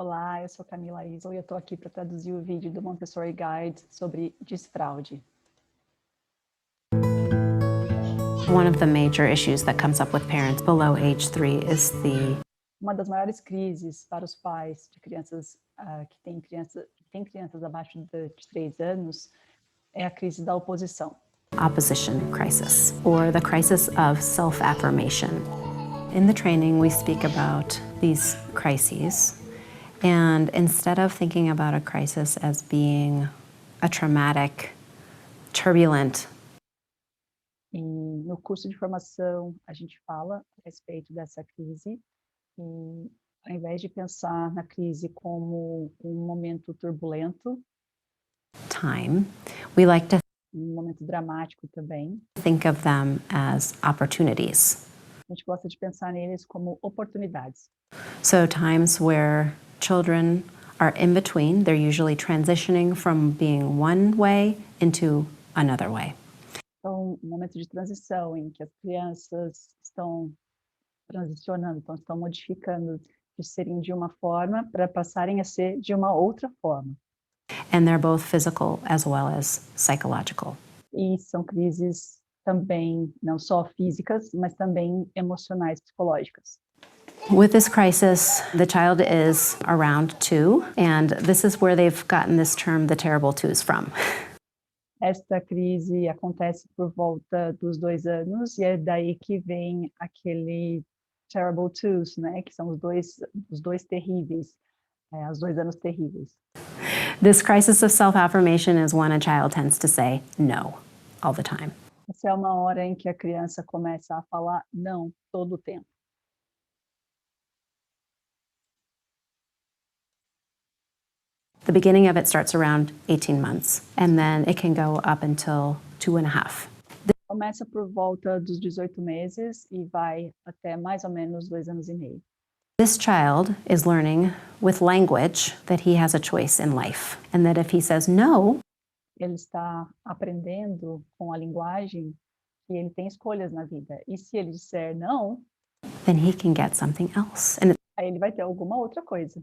Olá, eu sou Camila Isla e eu estou aqui para traduzir o vídeo do Montessori Guide sobre desfraude. One of the major issues that comes up with parents below age 3 is Uma das maiores crises para os pais de crianças que têm crianças abaixo de 3 anos é a crise da oposição. opposition crisis, or the crisis of self-affirmation. In the training, we speak about these crises, and instead of thinking about a crisis as being a traumatic, turbulent, E no curso de formação a gente fala a respeito dessa crise e ao invés de pensar na crise como um momento turbulento, time, we like to um momento dramático também, think of them as opportunities. a gente gosta de pensar neles como oportunidades. So times where children are in between, they're usually transitioning from being one way into another way. Então, um momento de transição em que as crianças estão transicionando, então estão modificando de serem de uma forma para passarem a ser de uma outra forma. And they're both physical as well as psychological. E são crises também, não só físicas, mas também emocionais, psicológicas. With this crisis, the child is around 2, and this is where they've gotten this term, the terrible twos, from. Esta crise acontece por volta dos 2 anos e é daí que vem aquele terrible twos, né? Que são os dois terríveis, os 2 anos terríveis. This crisis of self-affirmation is when a child tends to say no all the time. Essa é uma hora em que a criança começa a falar não todo o tempo. The beginning of it starts around 18 months, and then it can go up until 2.5. Começa por volta dos 18 meses e vai até mais ou menos 2 anos e meio. This child is learning with language that he has a choice in life, and that if he says no, Ele está aprendendo com a linguagem que ele tem escolhas na vida. E se ele disser não, then he can get something else. And aí ele vai ter alguma outra coisa.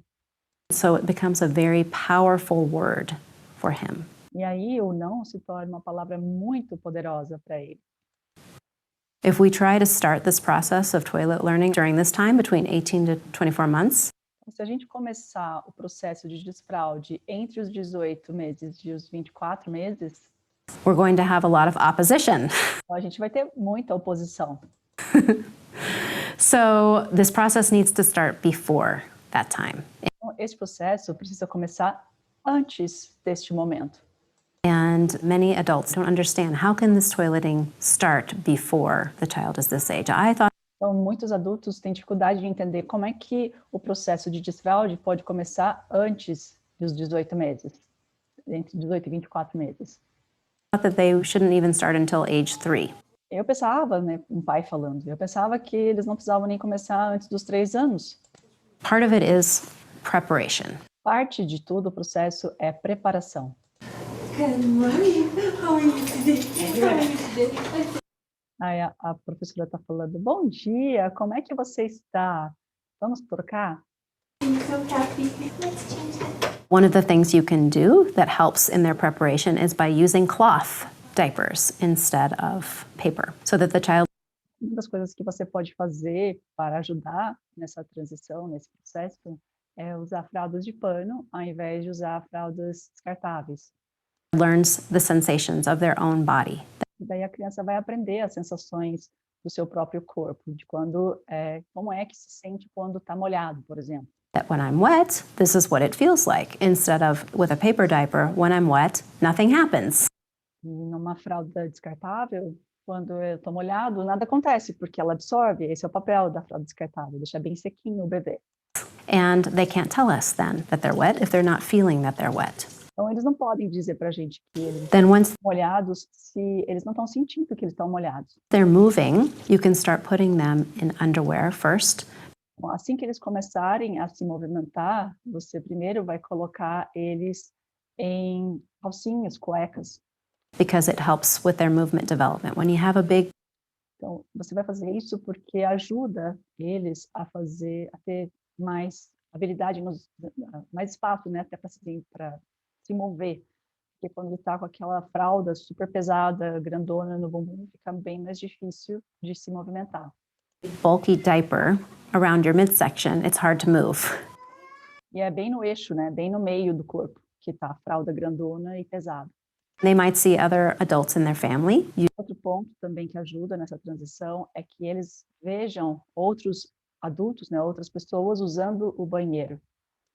so it becomes a very powerful word for him. E aí o não se torna uma palavra muito poderosa para ele. If we try to start this process of toilet learning during this time, between 18 to 24 months, Se a gente começar o processo de desfraude entre os 18 meses e os 24 meses, we're going to have a lot of opposition. a gente vai ter muita oposição. So this process needs to start before that time. Então, esse processo precisa começar antes deste momento. And many adults don't understand, how can this toileting start before the child is this age? I thought Então, muitos adultos têm dificuldade de entender como é que o processo de desfraude pode começar antes dos 18 meses, entre 18 e 24 meses. that they shouldn't even start until age 3. Eu pensava, né, um pai falando, eu pensava que eles não precisavam nem começar antes dos 3 anos. Part of it is preparation. Parte de tudo o processo é preparação. Good morning. How are you today? How are you today? Aí a professora está falando, bom dia, como é que você está? Vamos trocar? I'm so happy. Let's change it. One of the things you can do that helps in their preparation is by using cloth diapers instead of paper, so that the child Uma das coisas que você pode fazer para ajudar nessa transição, nesse processo, é usar fraldas de pano ao invés de usar fraldas descartáveis. learns the sensations of their own body. E daí a criança vai aprender as sensações do seu próprio corpo, de como é que se sente quando está molhado, por exemplo. That when I'm wet, this is what it feels like. Instead of with a paper diaper, when I'm wet, nothing happens. E numa fralda descartável, quando eu estou molhado, nada acontece, porque ela absorve. Esse é o papel da fralda descartável, deixar bem sequinho o bebê. And they can't tell us then that they're wet if they're not feeling that they're wet. Então, eles não podem dizer para a gente que eles Then once estão molhados se eles não estão sentindo que eles estão molhados. they're moving, you can start putting them in underwear first. Bom, assim que eles começarem a se movimentar, você primeiro vai colocar eles em calcinhas, cuecas. Because it helps with their movement development. When you have a big Então, você vai fazer isso porque ajuda eles a ter mais habilidade, mais espaço, né, até para se mover. Porque quando ele está com aquela fralda super pesada, grandona no bumbum, fica bem mais difícil de se movimentar. Bulky diaper around your midsection, it's hard to move. E é bem no eixo, né, bem no meio do corpo, que está a fralda grandona e pesada. They might see other adults in their family Outro ponto também que ajuda nessa transição é que eles vejam outros adultos, né, outras pessoas usando o banheiro.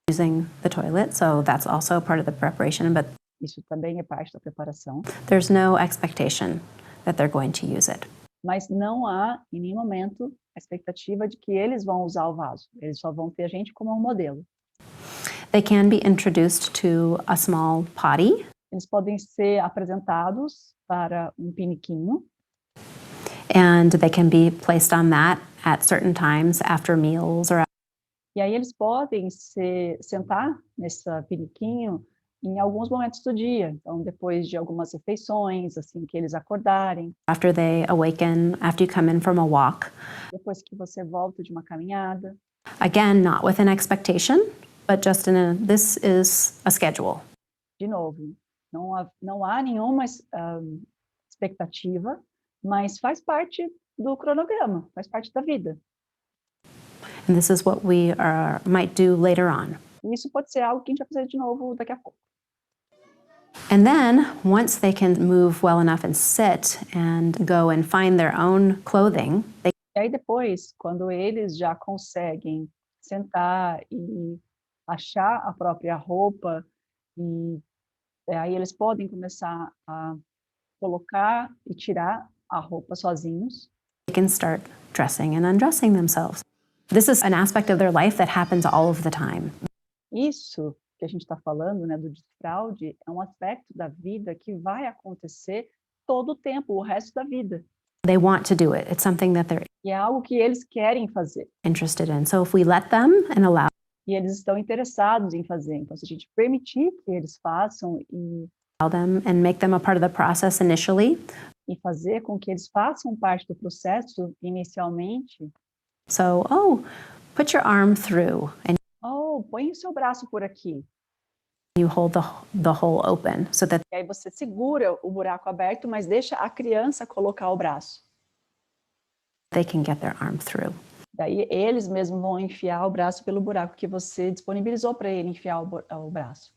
using the toilet, so that's also part of the preparation, but Isso também é parte da preparação. there's no expectation that they're going to use it. Mas não há, em nenhum momento, a expectativa de que eles vão usar o vaso. Eles só vão ter a gente como um modelo. They can be introduced to a small potty, Eles podem ser apresentados para um piniquinho, and they can be placed on that at certain times after meals or e aí eles podem sentar nesse piniquinho em alguns momentos do dia. Então, depois de algumas refeições, assim que eles acordarem, after they awaken, after you come in from a walk. depois que você volta de uma caminhada. Again, not with an expectation, but just this is a schedule. De novo, não há nenhuma expectativa, mas faz parte do cronograma, faz parte da vida. And this is what we might do later on. E isso pode ser algo que a gente vai fazer de novo daqui a pouco. And then, once they can move well enough and sit and go and find their own clothing, they E aí depois, quando eles já conseguem sentar e achar a própria roupa, e aí eles podem começar a colocar e tirar a roupa sozinhos. can start dressing and undressing themselves. This is an aspect of their life that happens all of the time. Isso que a gente está falando, né, do desfraude, é um aspecto da vida que vai acontecer todo o tempo, o resto da vida. They want to do it. It's something that they're E é algo que eles querem fazer. interested in. So if we let them and allow E eles estão interessados em fazer. Então, se a gente permitir que eles façam them and make them a part of the process initially, e fazer com que eles façam parte do processo inicialmente, so, put your arm through and põe o seu braço por aqui. you hold the hole open so that E aí você segura o buraco aberto, mas deixa a criança colocar o braço. they can get their arm through. Daí eles mesmos vão enfiar o braço pelo buraco que você disponibilizou para ele enfiar o braço.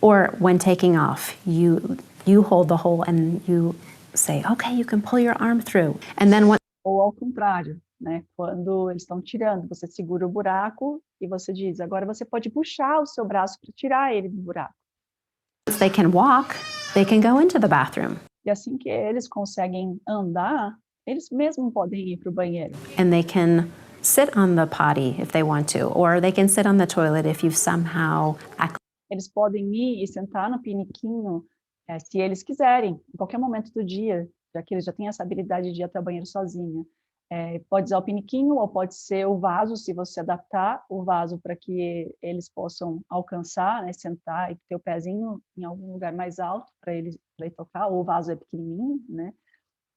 Or when taking off, you hold the hole and you say, okay, you can pull your arm through. And then Ou ao contrário, né? Quando eles estão tirando, você segura o buraco e você diz, agora você pode puxar o seu braço para tirar ele do buraco. once they can walk, they can go into the bathroom. E assim que eles conseguem andar, eles mesmos podem ir para o banheiro. And they can sit on the potty if they want to, or they can sit on the toilet if you've somehow Eles podem ir e sentar no piniquinho, se eles quiserem, em qualquer momento do dia, já que eles já têm essa habilidade de ir até o banheiro sozinha. Pode usar o piniquinho ou pode ser o vaso, se você adaptar o vaso para que eles possam alcançar, né, sentar e ter o pezinho em algum lugar mais alto para ele tocar, ou o vaso é pequenininho, né?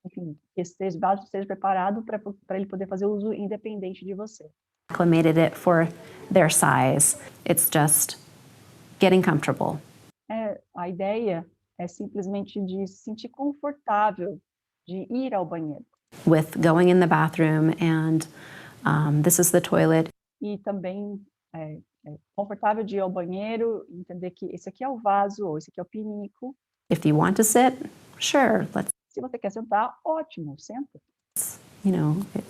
Enfim, que esse vaso esteja preparado para ele poder fazer uso independente de você. acclimated it for their size. It's just getting comfortable. A ideia é simplesmente de se sentir confortável de ir ao banheiro. With going in the bathroom and this is the toilet. E também confortável de ir ao banheiro, entender que esse aqui é o vaso, ou esse aqui é o pinico. If you want to sit, sure, Se você quer sentar, ótimo, senta.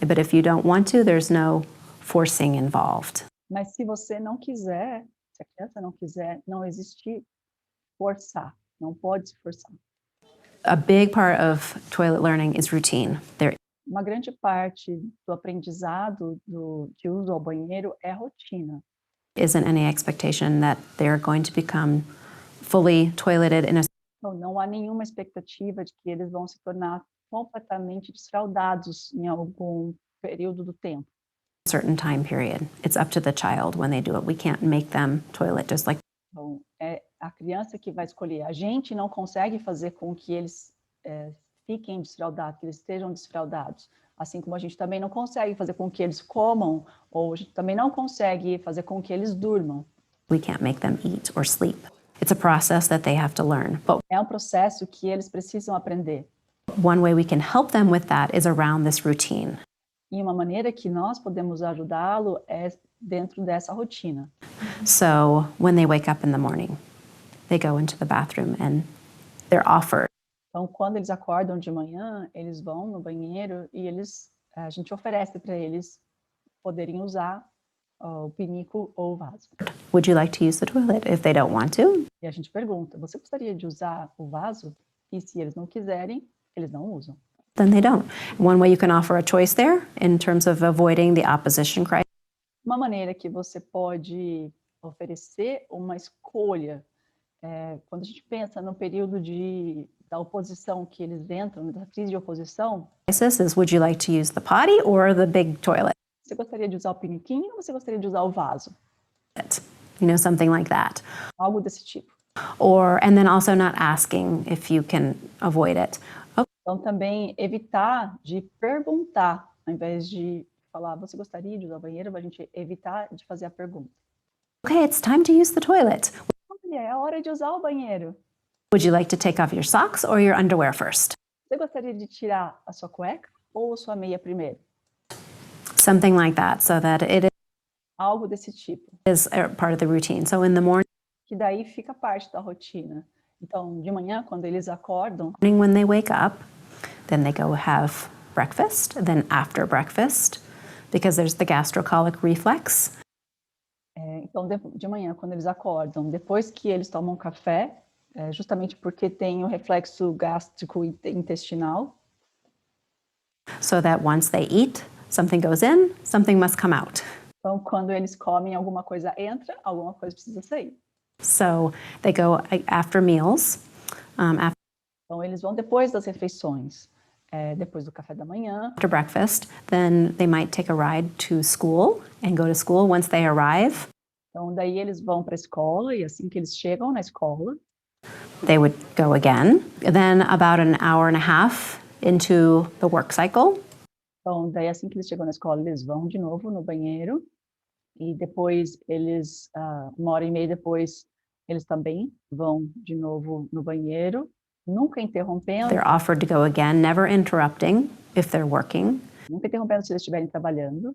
but if you don't want to, there's no forcing involved. Mas se você não quiser, se a criança não quiser, não existe forçar, não pode se forçar. A big part of toilet learning is routine. There Uma grande parte do aprendizado de uso ao banheiro é rotina. isn't any expectation that they're going to become fully toileted in a Então, não há nenhuma expectativa de que eles vão se tornar completamente desfraldados em algum período do tempo. certain time period. It's up to the child when they do it. We can't make them toilet just like Então, é a criança que vai escolher. A gente não consegue fazer com que eles fiquem desfraldados, que eles estejam desfraldados, Assim como a gente também não consegue fazer com que eles comam, ou a gente também não consegue fazer com que eles durmam. We can't make them eat or sleep. It's a process that they have to learn. But É um processo que eles precisam aprender. one way we can help them with that is around this routine. E uma maneira que nós podemos ajudá-lo é dentro dessa rotina. So when they wake up in the morning, they go into the bathroom and they're offered. Então, quando eles acordam de manhã, eles vão no banheiro e a gente oferece para eles poderem usar o pinico ou o vaso. Would you like to use the toilet? If they don't want to, E a gente pergunta, você gostaria de usar o vaso? E se eles não quiserem, eles não usam. then they don't. One way you can offer a choice there in terms of avoiding the opposition crisis Uma maneira que você pode oferecer uma escolha, quando a gente pensa no período da oposição que eles entram, da crise de oposição, is, would you like to use the potty or the big toilet? você gostaria de usar o piniquinho ou você gostaria de usar o vaso? You know, something like that. Algo desse tipo. And then also not asking if you can avoid it. Então, também evitar de perguntar, ao invés de falar, você gostaria de usar o banheiro, a gente evitar de fazer a pergunta. Okay, it's time to use the toilet. Olha, é a hora de usar o banheiro. Would you like to take off your socks or your underwear first? Você gostaria de tirar a sua cueca ou a sua meia primeiro? Something like that, so that it Algo desse tipo, is a part of the routine. So in the morning, que daí fica parte da rotina. Então, de manhã, quando eles acordam, when they wake up, then they go have breakfast. Then after breakfast, because there's the gastrocolic reflex, então de manhã, quando eles acordam, depois que eles tomam café, justamente porque tem o reflexo gástrico intestinal, so that once they eat, something goes in, something must come out. então quando eles comem, alguma coisa entra, alguma coisa precisa sair. So they go after meals, Então eles vão depois das refeições, depois do café da manhã, after breakfast, then they might take a ride to school and go to school once they arrive. então daí eles vão para a escola e assim que eles chegam na escola, They would go again. Then about an hour and a half into the work cycle, então daí assim que eles chegam na escola, eles vão de novo no banheiro e depois eles, 1h30 depois, eles também vão de novo no banheiro, nunca interrompendo, they're offered to go again, never interrupting if they're working. nunca interrompendo se eles estiverem trabalhando,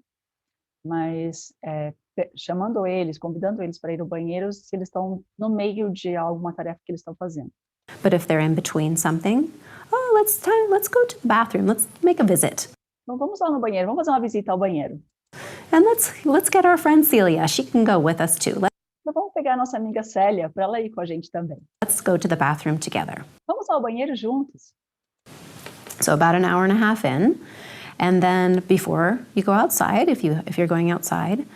mas chamando eles, convidando eles para ir ao banheiro se eles estão no meio de alguma tarefa que eles estão fazendo. But if they're in between something, let's go to the bathroom, let's make a visit. Então vamos lá no banheiro, vamos fazer uma visita ao banheiro. And let's get our friend Celia, she can go with us too. Então vamos pegar a nossa amiga Célia para ela ir com a gente também. Let's go to the bathroom together. Vamos ao banheiro juntos. So about an hour and a half in, and then before you go outside, if you're going outside,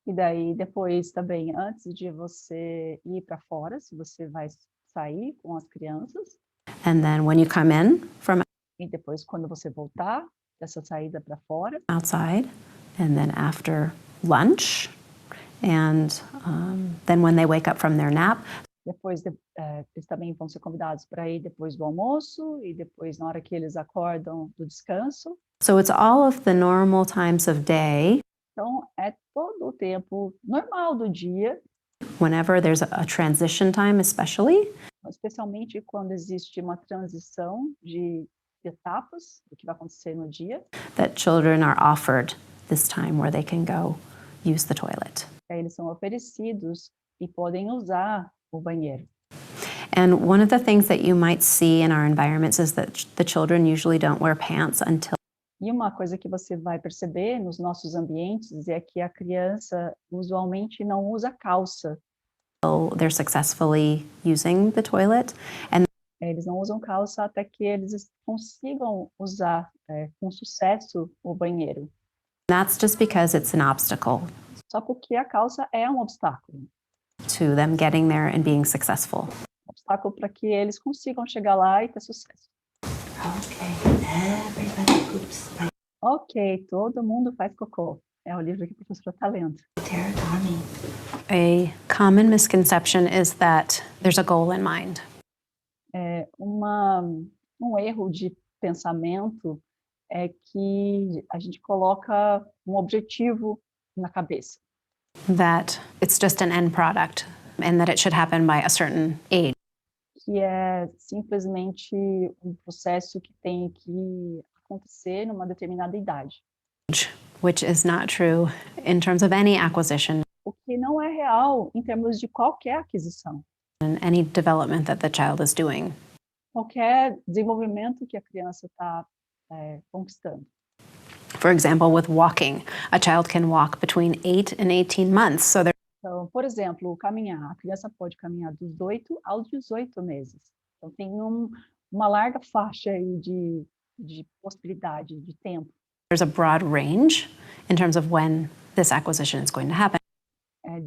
E daí depois também, antes de você ir para fora, se você vai sair com as crianças, and then when you come in from e depois quando você voltar dessa saída para fora, outside, and then after lunch, and then when they wake up from their nap, depois eles também vão ser convidados para ir depois do almoço e depois na hora que eles acordam do descanso. so it's all of the normal times of day. Então é todo o tempo normal do dia, Whenever there's a transition time, especially, especialmente quando existe uma transição de etapas do que vai acontecer no dia. that children are offered this time where they can go use the toilet. Aí eles são oferecidos e podem usar o banheiro. And one of the things that you might see in our environments is that the children usually don't wear pants until E uma coisa que você vai perceber nos nossos ambientes é que a criança usualmente não usa calça. they're successfully using the toilet. And Eles não usam calça até que eles consigam usar com sucesso o banheiro. that's just because it's an obstacle Só porque a calça é um obstáculo. to them getting there and being successful. Um obstáculo para que eles consigam chegar lá e ter sucesso. Okay, everybody poops. Ok, todo mundo faz cocô. É o livro que a professora está lendo. Terigami. A common misconception is that there's a goal in mind. Um erro de pensamento é que a gente coloca um objetivo na cabeça. that it's just an end product and that it should happen by a certain age. Que é simplesmente um processo que tem que acontecer numa determinada idade. Which is not true in terms of any acquisition O que não é real em termos de qualquer aquisição. and any development that the child is doing. Qualquer desenvolvimento que a criança está conquistando. For example, with walking, a child can walk between 8 and 18 months. So Então, por exemplo, caminhar. A criança pode caminhar dos 8 aos 18 meses. Então, tem uma larga faixa aí de possibilidade, de tempo. there's a broad range in terms of when this acquisition is going to happen.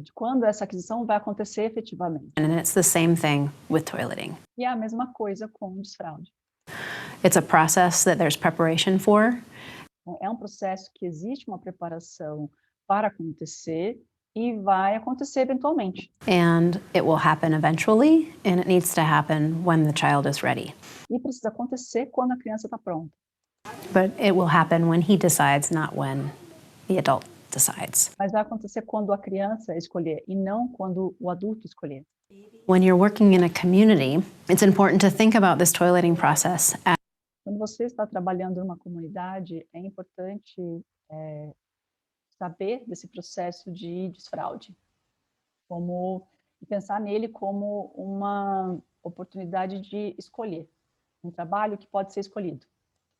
De quando essa aquisição vai acontecer efetivamente. And it's the same thing with toileting. E é a mesma coisa com o desfraude. It's a process that there's preparation for, Então, é um processo que existe uma preparação para acontecer e vai acontecer eventualmente. and it will happen eventually, and it needs to happen when the child is ready. E precisa acontecer quando a criança está pronta. But it will happen when he decides, not when the adult decides. Mas vai acontecer quando a criança escolher e não quando o adulto escolher. When you're working in a community, it's important to think about this toileting process as Quando você está trabalhando numa comunidade, é importante saber desse processo de desfraude, e pensar nele como uma oportunidade de escolher, um trabalho que pode ser escolhido,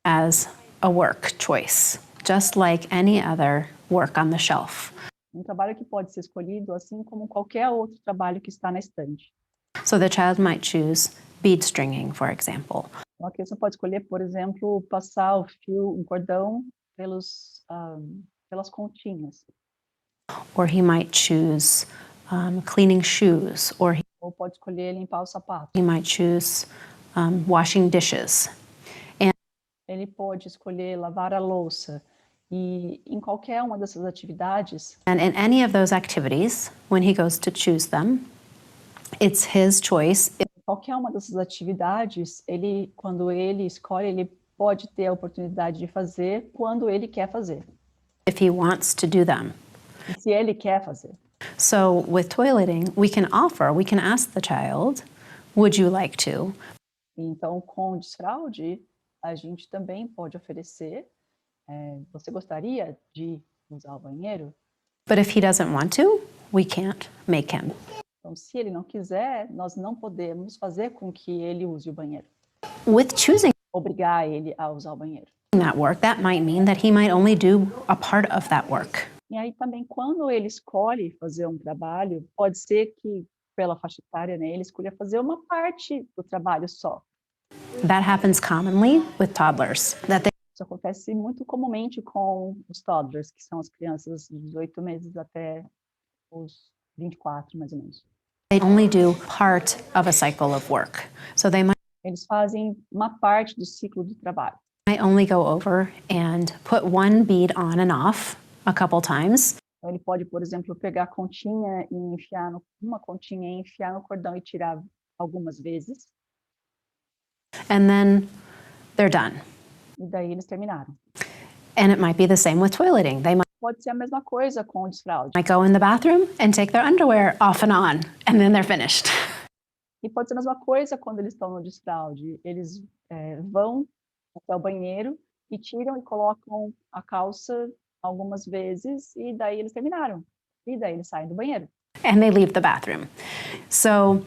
as a work choice, just like any other work on the shelf. um trabalho que pode ser escolhido, assim como qualquer outro trabalho que está na estante. So the child might choose bead stringing, for example, Então, a criança pode escolher, por exemplo, passar o fio, um cordão pelas continhas, or he might choose cleaning shoes, or ou pode escolher limpar o sapato. he might choose washing dishes. Ele pode escolher lavar a louça. E em qualquer uma dessas atividades, And in any of those activities, when he goes to choose them, it's his choice. qualquer uma dessas atividades, quando ele escolhe, ele pode ter a oportunidade de fazer quando ele quer fazer. If he wants to do them. E se ele quer fazer. So with toileting, we can ask the child, would you like to? Então, com o desfraude, a gente também pode oferecer, você gostaria de usar o banheiro? But if he doesn't want to, we can't make him. Então, se ele não quiser, nós não podemos fazer com que ele use o banheiro. With choosing Obrigar ele a usar o banheiro. that work, that might mean that he might only do a part of that work. E aí também, quando ele escolhe fazer um trabalho, pode ser que, pela faixa etária, né, ele escolha fazer uma parte do trabalho só. That happens commonly with toddlers, that Isso acontece muito comumente com os toddlers, que são as crianças de 18 meses até os 24, mais ou menos. they only do part of a cycle of work. So they Eles fazem uma parte do ciclo do trabalho. might only go over and put one bead on and off a couple times. Então, ele pode, por exemplo, pegar a continha e enfiar uma continha e enfiar no cordão e tirar algumas vezes, And then they're done. e daí eles terminaram. And it might be the same with toileting. They Pode ser a mesma coisa com o desfraude. might go in the bathroom and take their underwear off and on, and then they're finished. E pode ser a mesma coisa quando eles estão no desfraude. Eles vão até o banheiro e tiram e colocam a calça algumas vezes, e daí eles terminaram. E daí eles saem do banheiro. And they leave the bathroom. So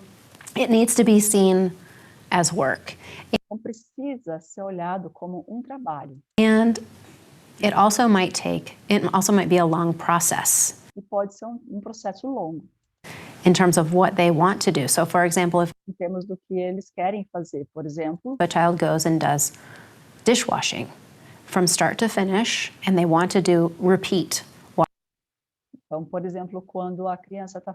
it needs to be seen as work. Então precisa ser olhado como um trabalho. And it also might be a long process E pode ser um processo longo, in terms of what they want to do. So for example, if em termos do que eles querem fazer. Por exemplo, a child goes and does dishwashing from start to finish, and they want to do repeat então, por exemplo, quando a criança está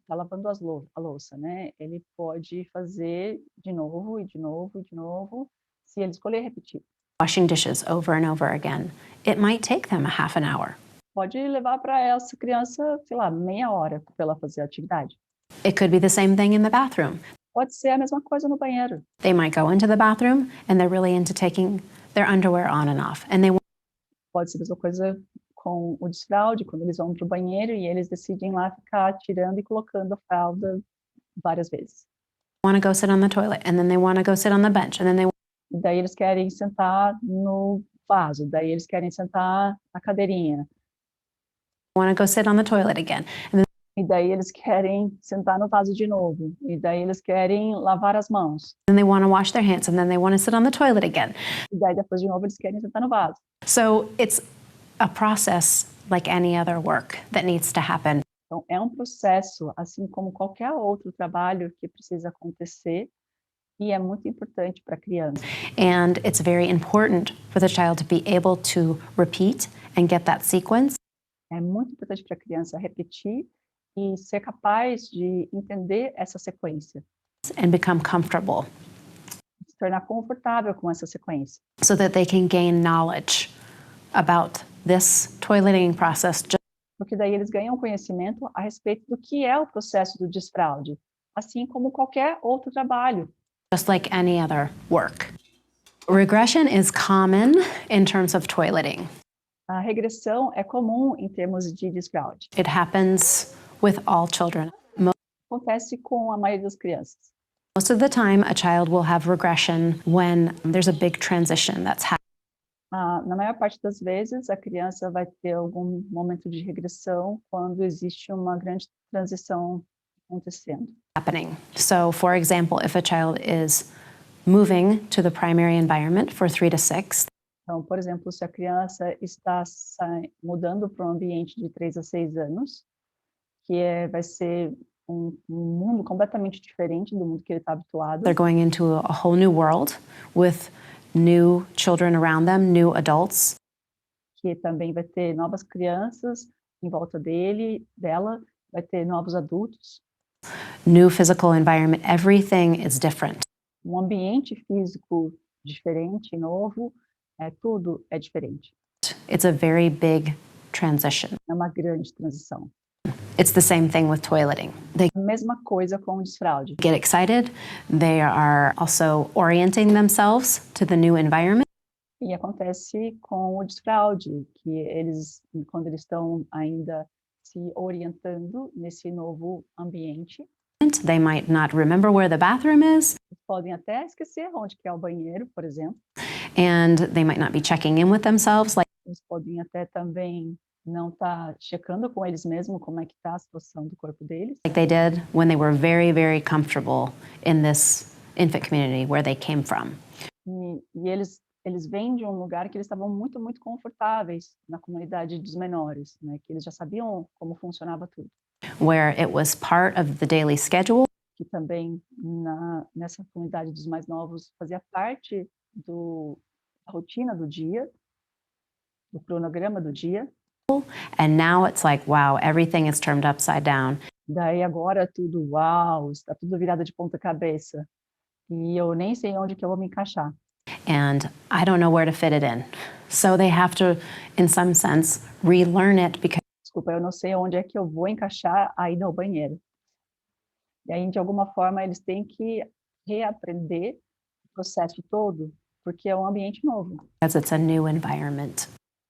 lavando a louça, né? Ele pode fazer de novo e de novo e de novo, se ele escolher repetir. washing dishes over and over again. It might take them a half an hour. Pode levar para essa criança, sei lá, meia hora para ela fazer a atividade. It could be the same thing in the bathroom. Pode ser a mesma coisa no banheiro. They might go into the bathroom and they're really into taking their underwear on and off, and they Pode ser a mesma coisa com o desfralde, quando eles vão para o banheiro e eles decidem lá ficar tirando e colocando a fralda várias vezes. want to go sit on the toilet, and then they want to go sit on the bench, and then they E daí eles querem sentar no vaso, daí eles querem sentar na cadeirinha, want to go sit on the toilet again. And then e daí eles querem sentar no vaso de novo, e daí eles querem lavar as mãos, they want to wash their hands, and then they want to sit on the toilet again. e daí depois de novo eles querem sentar no vaso. So it's a process like any other work that needs to happen. Então, é um processo, assim como qualquer outro trabalho que precisa acontecer, e é muito importante para a criança. And it's very important for the child to be able to repeat and get that sequence. É muito importante para a criança repetir e ser capaz de entender essa sequência, And become comfortable se tornar confortável com essa sequência, so that they can gain knowledge about this toileting process, porque daí eles ganham conhecimento a respeito do que é o processo do desfraude, assim como qualquer outro trabalho. just like any other work. Regression is common in terms of toileting. A regressão é comum em termos de desfraude. It happens with all children. Acontece com a maioria das crianças. Most of the time, a child will have regression when there's a big transition that's Na maior parte das vezes, a criança vai ter algum momento de regressão quando existe uma grande transição acontecendo. happening. So, for example, if a child is moving to the primary environment for 3 to 6, Então, por exemplo, se a criança está mudando para um ambiente de 3 a 6 anos, vai ser um mundo completamente diferente do mundo que ele está habituado, they're going into a whole new world with new children around them, new adults. que também vai ter novas crianças em volta dela, vai ter novos adultos, New physical environment, everything is different. um ambiente físico diferente, novo, tudo é diferente. It's a very big transition. É uma grande transição. It's the same thing with toileting. They A mesma coisa com o desfraude. get excited. They are also orienting themselves to the new environment. E acontece com o desfraude, que eles, quando eles estão ainda se orientando nesse novo ambiente, They might not remember where the bathroom is, eles podem até esquecer onde que é o banheiro, por exemplo. and they might not be checking in with themselves like Eles podem até também não estar checando com eles mesmos como é que está a situação do corpo deles, they did when they were very, very comfortable in this infant community where they came from. e eles vêm de um lugar que eles estavam muito, muito confortáveis na comunidade dos menores, né? Que eles já sabiam como funcionava tudo. Where it was part of the daily schedule, Que também nessa comunidade dos mais novos fazia parte da rotina do dia, do cronograma do dia. and now it's like, wow, everything is turned upside down. Daí agora tudo, uau, está tudo virado de ponta cabeça. E eu nem sei onde que eu vou me encaixar. And I don't know where to fit it in. So they have to, in some sense, relearn it because Desculpa, eu não sei onde é que eu vou encaixar aí no banheiro. E aí, de alguma forma, eles têm que reaprender o processo todo, porque é um ambiente novo. it's a new environment.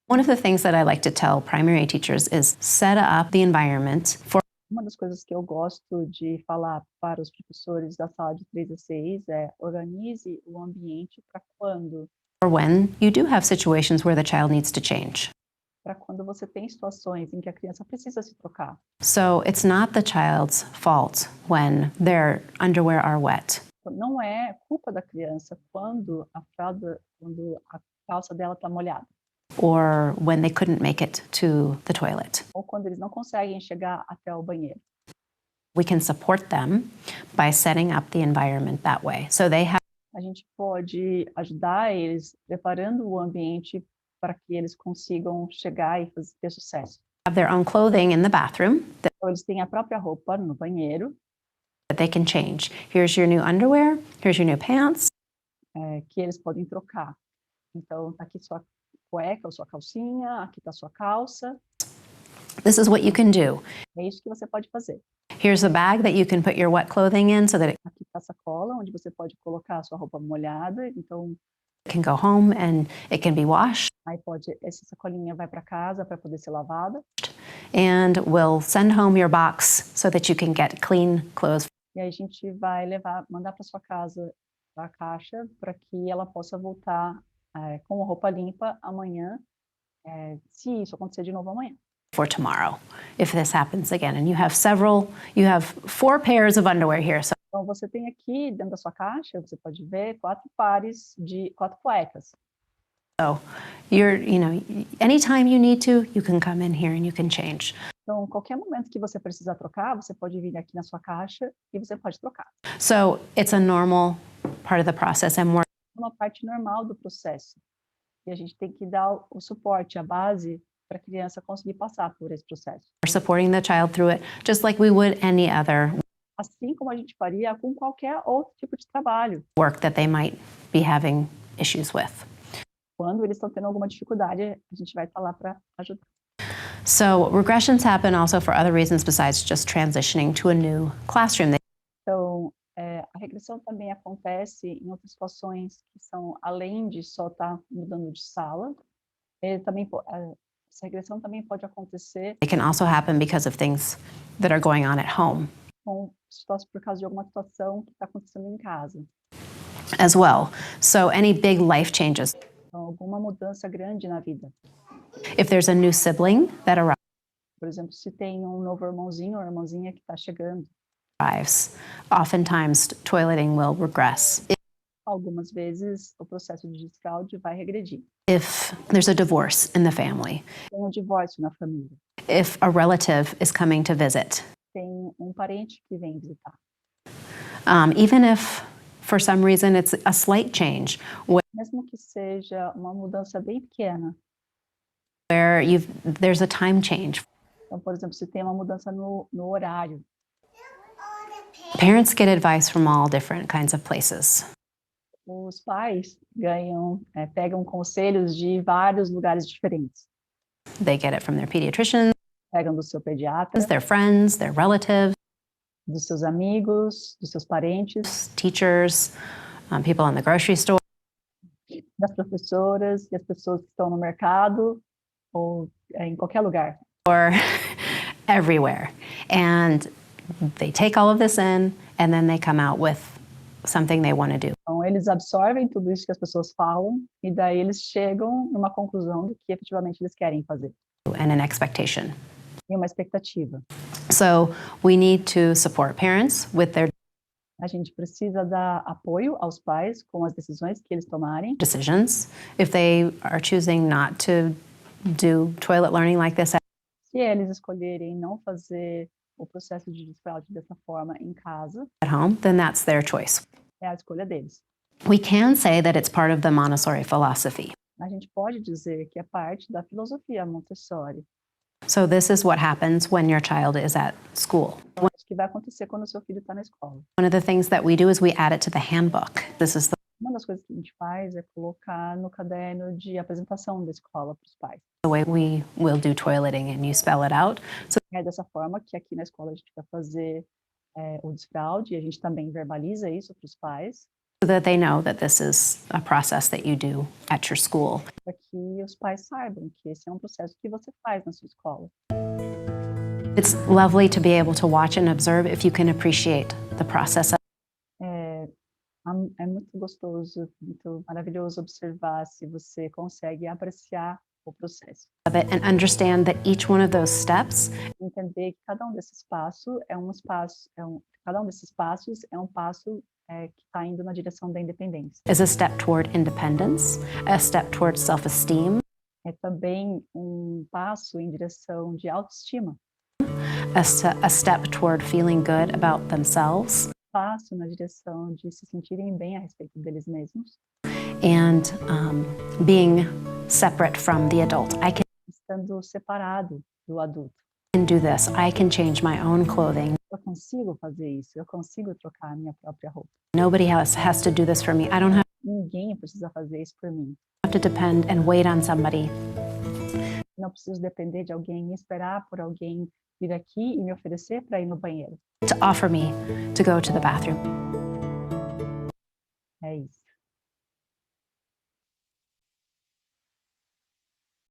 One of the things that I like to tell primary teachers is set up the environment for Uma das coisas que eu gosto de falar para os professores da sala de 3 a 6 é organize o ambiente para when you do have situations where the child needs to change. para quando você tem situações em que a criança precisa se trocar. So it's not the child's fault when their underwear are wet. Não é culpa da criança quando a calça dela está molhada, Or when they couldn't make it to the toilet. ou quando eles não conseguem chegar até o banheiro. We can support them by setting up the environment that way. So they have A gente pode ajudar eles preparando o ambiente para que eles consigam chegar e ter sucesso. their own clothing in the bathroom Então, eles têm a própria roupa no banheiro, that they can change. Here's your new underwear, here's your new pants. que eles podem trocar. Então, tá aqui sua cueca ou sua calcinha, aqui está sua calça. This is what you can do. É isso que você pode fazer. Here's a bag that you can put your wet clothing in so that Aqui está a sacola, onde você pode colocar a sua roupa molhada. Então, It can go home and it can be washed, Aí essa sacolinha vai para casa para poder ser lavada. and we'll send home your box so that you can get clean clothes E aí a gente vai mandar para sua casa a caixa para que ela possa voltar com a roupa limpa amanhã, se isso acontecer de novo amanhã. for tomorrow, if this happens again. And you have 4 pairs of underwear here. So Então você tem aqui dentro da sua caixa, você pode ver 4 cuecas. anytime you need to, you can come in here and you can change. Então, qualquer momento que você precisar trocar, você pode vir aqui na sua caixa e você pode trocar. So it's a normal part of the process, and É uma parte normal do processo. E a gente tem que dar o suporte, a base, para a criança conseguir passar por esse processo. we're supporting the child through it, just like we would any other Assim como a gente faria com qualquer outro tipo de trabalho. work that they might be having issues with. Quando eles estão tendo alguma dificuldade, a gente vai estar lá para ajudar. So regressions happen also for other reasons besides just transitioning to a new classroom. Então, a regressão também acontece em outras situações que são além de só estar mudando de sala. Essa regressão também pode acontecer It can also happen because of things that are going on at home por causa de alguma situação que está acontecendo em casa. as well. So any big life changes. Então, alguma mudança grande na vida. If there's a new sibling that Por exemplo, se tem um novo irmãozinho ou irmãzinha que está chegando. arrives, oftentimes toileting will regress. Algumas vezes o processo de desfraude vai regredir. If there's a divorce in the family, Tem um divórcio na família. if a relative is coming to visit, Tem um parente que vem visitar. even if for some reason it's a slight change Mesmo que seja uma mudança bem pequena. where there's a time change. Então, por exemplo, se tem uma mudança no horário. Parents get advice from all different kinds of places. Os pais pegam conselhos de vários lugares diferentes. They get it from their pediatricians, Pegam do seu pediatra, their friends, their relatives, dos seus amigos, dos seus parentes, teachers, people in the grocery store. das professoras e as pessoas que estão no mercado ou em qualquer lugar. Or everywhere. And they take all of this in, and then they come out with something they want to do. Então, eles absorvem tudo isso que as pessoas falam e daí eles chegam numa conclusão do que efetivamente eles querem fazer. And an expectation. E uma expectativa. So we need to support parents with their A gente precisa dar apoio aos pais com as decisões que eles tomarem. decisions. If they are choosing not to do toilet learning like this Se eles escolherem não fazer o processo de desfraude dessa forma em casa, at home, then that's their choice. é a escolha deles. We can say that it's part of the Montessori philosophy. A gente pode dizer que é parte da filosofia Montessori. So this is what happens when your child is at school. O que vai acontecer quando o seu filho está na escola. One of the things that we do is we add it to the handbook. This is Uma das coisas que a gente faz é colocar no caderno de apresentação da escola para os pais. the way we will do toileting, and you spell it out. So É dessa forma que aqui na escola a gente vai fazer o desfraude e a gente também verbaliza isso para os pais, that they know that this is a process that you do at your school. para que os pais saibam que esse é um processo que você faz na sua escola. It's lovely to be able to watch and observe if you can appreciate the process of É muito gostoso, muito maravilhoso observar se você consegue apreciar o processo. it and understand that each one of those steps Entender que cada um desses passos cada um desses passos é um passo que está indo na direção da independência. is a step toward independence, a step toward self-esteem, É também um passo em direção de autoestima, a step toward feeling good about themselves, passo na direção de se sentirem bem a respeito deles mesmos, and being separate from the adult. I estando separado do adulto. can do this. I can change my own clothing. Eu consigo fazer isso, eu consigo trocar a minha própria roupa. Nobody else has to do this for me. I don't Ninguém precisa fazer isso por mim. have to depend and wait on somebody. Não preciso depender de alguém e esperar por alguém vir aqui e me oferecer para ir no banheiro. To offer me to go to the bathroom. É isso.